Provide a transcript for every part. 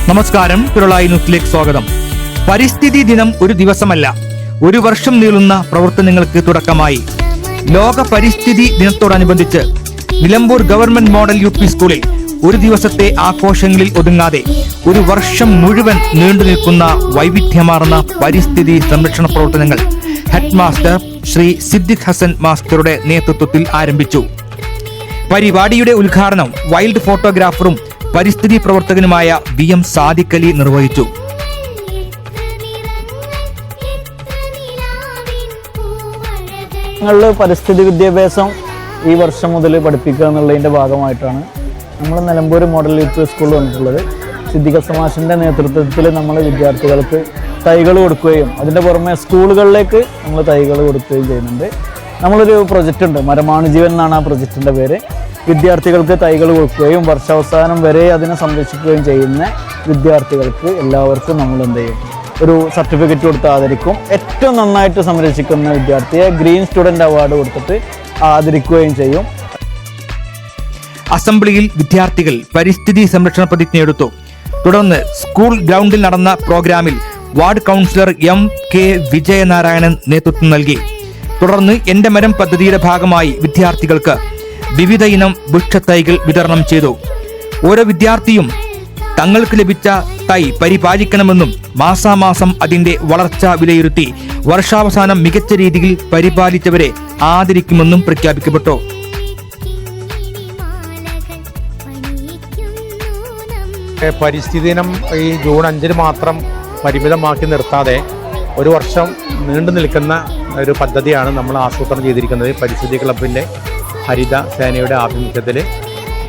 നമസ്കാരം, കേരള ന്യൂസിലേക്ക് സ്വാഗതം. പരിസ്ഥിതി ദിനം ഒരു ദിവസമല്ല, ഒരു വർഷം നീളുന്ന പ്രവർത്തനങ്ങൾക്ക് തുടക്കമായി. ലോക പരിസ്ഥിതി ദിനത്തോടനുബന്ധിച്ച് നിലമ്പൂർ ഗവൺമെന്റ് മോഡൽ UP സ്കൂളിൽ ഒരു ദിവസത്തെ ആഘോഷങ്ങളിൽ ഒതുങ്ങാതെ ഒരു വർഷം മുഴുവൻ നീണ്ടു നിൽക്കുന്ന വൈവിധ്യമാർന്ന പരിസ്ഥിതി സംരക്ഷണ പ്രവർത്തനങ്ങൾ ഹെഡ് മാസ്റ്റർ ശ്രീ സിദ്ദിഖ് ഹസൻ മാസ്റ്ററുടെ നേതൃത്വത്തിൽ ആരംഭിച്ചു. പരിപാടിയുടെ ഉദ്ഘാടനം വൈൽഡ് ഫോട്ടോഗ്രാഫറും പരിസ്ഥിതി പ്രവർത്തകനുമായ VM സാദിഖ് അലി നിർവഹിച്ചു. ഞങ്ങളുടെ പരിസ്ഥിതി വിദ്യാഭ്യാസം ഈ വർഷം മുതൽ പഠിപ്പിക്കുക എന്നുള്ളതിൻ്റെ ഭാഗമായിട്ടാണ് നമ്മൾ നിലമ്പൂർ മോഡൽ UP സ്കൂളിൽ വന്നിട്ടുള്ളത്. സിദ്ദിഖ് ഹസൻ മാഷിൻ്റെ നേതൃത്വത്തിൽ നമ്മൾ വിദ്യാർത്ഥികൾക്ക് തൈകൾ കൊടുക്കുകയും അതിൻ്റെ പുറമെ സ്കൂളുകളിലേക്ക് നമ്മൾ തൈകൾ കൊടുക്കുകയും ചെയ്യുന്നുണ്ട്. നമ്മളൊരു പ്രൊജക്റ്റ് ഉണ്ട്, മരമാണ് ജീവൻ എന്നാണ് ആ പ്രൊജക്റ്റിൻ്റെ പേര്. വിദ്യാർത്ഥികൾക്ക് തൈകൾ കൊടുക്കുകയും വർഷാവസാനം വരെ അതിനെ സംരക്ഷിക്കുകയും ചെയ്യുന്ന വിദ്യാർത്ഥികൾക്ക് എല്ലാവർക്കും നമ്മൾ എന്ത് ചെയ്യും, ഒരു സർട്ടിഫിക്കറ്റ് കൊടുത്ത് ആദരിക്കും. ഏറ്റവും നന്നായിട്ട് സംരക്ഷിക്കുന്ന വിദ്യാർത്ഥിയെ ഗ്രീൻ സ്റ്റുഡൻറ് അവാർഡ് കൊടുത്തിട്ട് ആദരിക്കുകയും ചെയ്യും. അസംബ്ലിയിൽ വിദ്യാർത്ഥികൾ പരിസ്ഥിതി സംരക്ഷണ പ്രതിജ്ഞയെടുത്തു. തുടർന്ന് സ്കൂൾ ഗ്രൗണ്ടിൽ നടന്ന പ്രോഗ്രാമിൽ വാർഡ് കൗൺസിലർ MK വിജയനാരായണൻ നേതൃത്വം നൽകി. തുടർന്ന് എന്റെ മരം പദ്ധതിയുടെ ഭാഗമായി വിദ്യാർത്ഥികൾക്ക് വിവിധ ഇനം വൃക്ഷത്തൈകൾ വിതരണം ചെയ്തു. ഓരോ വിദ്യാർത്ഥിയും തങ്ങൾക്ക് ലഭിച്ച തൈ പരിപാലിക്കണമെന്നും മാസാമാസം അതിന്റെ വളർച്ച വിലയിരുത്തി വർഷാവസാനം മികച്ച രീതിയിൽ പരിപാലിച്ചവരെ ആദരിക്കുമെന്നും പ്രഖ്യാപിക്കപ്പെട്ടു. പരിസ്ഥിതി ദിനം ഈ ജൂൺ 5 മാത്രം പരിമിതമാക്കി നിർത്താതെ ഒരു വർഷം നീണ്ടു നിൽക്കുന്ന ഒരു പദ്ധതിയാണ് നമ്മൾ ആസൂത്രണം ചെയ്തിരിക്കുന്നത്. പരിസ്ഥിതി ക്ലബിൻ്റെ ഹരിത സേനയുടെ ആഭിമുഖ്യത്തിൽ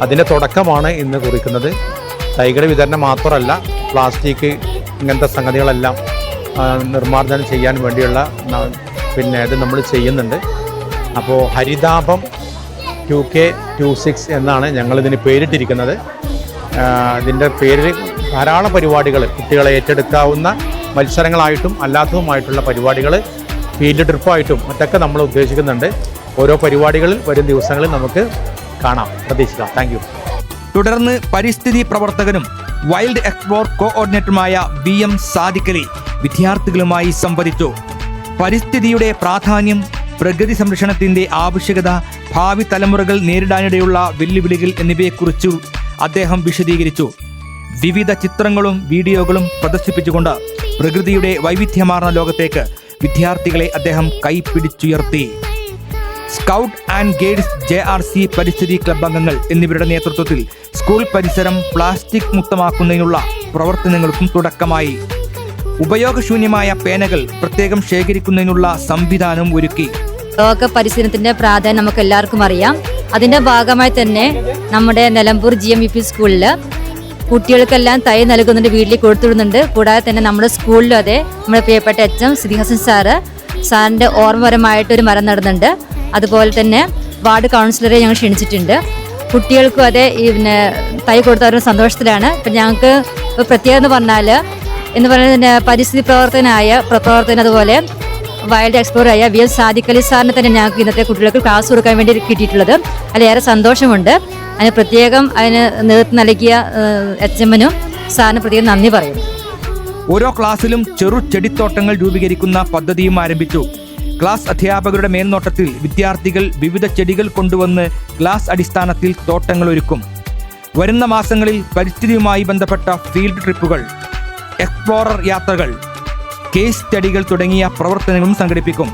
അതിൻ്റെ തുടക്കമാണ് ഇന്ന് കുറിക്കുന്നത്. തൈകൾ വിതരണം മാത്രമല്ല, പ്ലാസ്റ്റിക് ഇങ്ങനത്തെ സംഗതികളെല്ലാം നിർമ്മാർജ്ജനം ചെയ്യാൻ വേണ്ടിയുള്ള ഇത് നമ്മൾ ചെയ്യുന്നുണ്ട്. അപ്പോൾ ഹരിതാപം 2K26 എന്നാണ് ഞങ്ങളിതിന് പേരിട്ടിരിക്കുന്നത്. ഇതിൻ്റെ പേരിൽ ധാരാളം പരിപാടികൾ, കുട്ടികളെ ഏറ്റെടുക്കാവുന്ന മത്സരങ്ങളായിട്ടും അല്ലാത്തതുമായിട്ടുള്ള പരിപാടികൾ, ഫീൽഡ് ട്രിപ്പായിട്ടും മറ്റൊക്കെ നമ്മൾ ഉദ്ദേശിക്കുന്നുണ്ട്. ഓരോ പരിപാടികളിൽ വരും ദിവസങ്ങളിൽ നമുക്ക് കാണാം, പ്രതീക്ഷിക്കാം. Thank you. തുടർന്ന് പരിസ്ഥിതി പ്രവർത്തകനും വൈൽഡ് എക്സ്പ്ലോർ കോഓർഡിനേറ്ററുമായ VM സാദിഖ് അലി വിദ്യാർത്ഥികളുമായി സംവദിച്ചു. പരിസ്ഥിതിയുടെ പ്രാധാന്യം, പ്രകൃതി സംരക്ഷണത്തിന്റെ ആവശ്യകത, ഭാവി തലമുറകൾ നേരിടാനിടയുള്ള വെല്ലുവിളികൾ എന്നിവയെക്കുറിച്ച് അദ്ദേഹം വിശദീകരിച്ചു. വിവിധ ചിത്രങ്ങളും വീഡിയോകളും പ്രദർശിപ്പിച്ചുകൊണ്ട് പ്രകൃതിയുടെ വൈവിധ്യമാർന്ന ലോകത്തേക്ക് വിദ്യാർത്ഥികളെ അദ്ദേഹം കൈപിടിച്ചുയർത്തി. സ്കൗട്ട് ആൻഡ് ഗൈഡ്സ് JRC പരിസ്ഥിതി ക്ലബ് അംഗങ്ങൾ എന്നിവരുടെ നേതൃത്വത്തിൽ സ്കൂൾ പരിസരം പ്ലാസ്റ്റിക് മുക്തമാക്കുന്നതിനുള്ള പ്രവർത്തനങ്ങൾക്കും തുടക്കമായി. ഉപയോഗശൂന്യമായ പേനകൾ പ്രത്യേകം ശേഖരിക്കുന്നതിനുള്ള സംവിധാനം ഒരുക്കി. ലോക പരിസ്ഥിതിന്റെ പ്രാധാന്യം നമുക്ക് എല്ലാവർക്കും അറിയാം. അതിന്റെ ഭാഗമായി തന്നെ നമ്മുടെ നിലമ്പൂർ GMUP സ്കൂളിൽ കുട്ടികൾക്കെല്ലാം തൈ നൽകുന്നുണ്ട്, വീട്ടിലേക്ക് കൊടുത്തുവിടുന്നുണ്ട്. കൂടാതെ തന്നെ നമ്മുടെ സ്കൂളിലും അതെ, നമ്മുടെ പ്രിയപ്പെട്ട HM സിദ്ദിഖ് ഹസൻ സാറിന്റെ ഓർമ്മപരമായിട്ടൊരു മരം നടുന്നുണ്ട്. അതുപോലെ തന്നെ വാർഡ് കൗൺസിലറെ ഞങ്ങൾ ക്ഷണിച്ചിട്ടുണ്ട്. കുട്ടികൾക്കും അതെ തൈ കൊടുത്തവരുടെ സന്തോഷത്തിലാണ്. ഇപ്പം ഞങ്ങൾക്ക് പ്രത്യേകത എന്ന് പറഞ്ഞാൽ പരിസ്ഥിതി പ്രവർത്തകൻ അതുപോലെ വൈൽഡ് എക്സ്പ്ലോറായ VM സാദിഖ് അലി സാറിനെ തന്നെ ഞങ്ങൾക്ക് ഇന്നത്തെ കുട്ടികൾക്ക് ക്ലാസ് കൊടുക്കാൻ വേണ്ടി കിട്ടിയിട്ടുള്ളത്. അതിലേറെ സന്തോഷമുണ്ട്. അതിന് പ്രത്യേകം നേതൃത്വം നൽകിയ HMനും സാറിന് പ്രത്യേകം നന്ദി പറയുന്നു. ഓരോ ക്ലാസ്സിലും ചെറു ചെടിത്തോട്ടങ്ങൾ രൂപീകരിക്കുന്ന പദ്ധതിയും ആരംഭിച്ചു. ക്ലാസ് അധ്യാപകരുടെ മേൽനോട്ടത്തിൽ വിദ്യാർത്ഥികൾ വിവിധ ചെടികൾ കൊണ്ടുവന്ന് ക്ലാസ് അടിസ്ഥാനത്തിൽ തോട്ടങ്ങൾ ഒരുക്കും. വരുന്ന മാസങ്ങളിൽ പരിസ്ഥിതിയുമായി ബന്ധപ്പെട്ട ഫീൽഡ് ട്രിപ്പുകൾ, എക്സ്പ്ലോറർ യാത്രകൾ, കേസ് സ്റ്റഡികൾ തുടങ്ങിയ പ്രവർത്തനങ്ങളും സംഘടിപ്പിക്കും.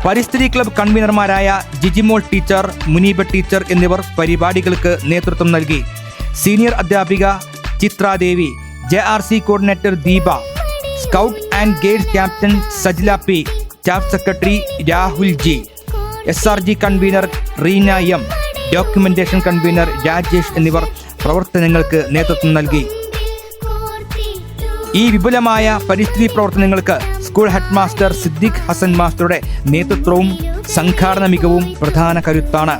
പരിസ്ഥിതി ക്ലബ് കൺവീനർമാരായ ജിജിമോൾ ടീച്ചർ, മുനീബ ടീച്ചർ എന്നിവർ പരിപാടികൾക്ക് നേതൃത്വം നൽകി. സീനിയർ അധ്യാപിക Chithradevi, JRC coordinator Deepa, scout and guides captain Sajila P, staff secretary Rahul G, SRG convener Reena M, documentation convener Rajesh എന്നിവർ പ്രവർത്തനങ്ങൾക്ക് നേതൃത്വം നൽകി. ഈ വിപുലമായ പരിസ്ഥിതി പ്രവർത്തനങ്ങൾക്ക് school head master Siddique Hasan മാസ്റ്ററുടെ നേതൃത്വവും സംഘാടന മികവും പ്രധാന കരുത്താണ്.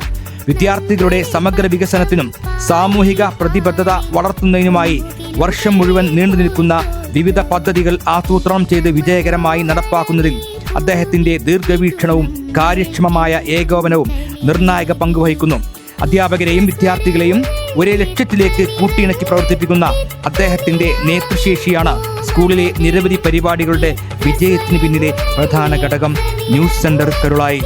വിദ്യാർത്ഥികളുടെ സമഗ്ര വികസനത്തിനും സാമൂഹിക പ്രതിബദ്ധത വളർത്തുന്നതിനുമായി വർഷം മുഴുവൻ നീണ്ടു നിൽക്കുന്ന വിവിധ പദ്ധതികൾ ആസൂത്രണം ചെയ്ത് വിജയകരമായി നടപ്പാക്കുന്നതിൽ അദ്ദേഹത്തിന്റെ ദീർഘവീക്ഷണവും കാര്യക്ഷമമായ ഏകോപനവും നിർണായക പങ്കുവഹിക്കുന്നു. അധ്യാപകരെയും വിദ്യാർത്ഥികളെയും ഒരേ ലക്ഷ്യത്തിലേക്ക് കൂട്ടിയിണക്കി പ്രവർത്തിപ്പിക്കുന്ന അദ്ദേഹത്തിന്റെ നേതൃശേഷിയാണ് സ്കൂളിലെ നിരവധി പരിപാടികളുടെ വിജയത്തിന് പിന്നിലെ പ്രധാന ഘടകം. News centre Karulai.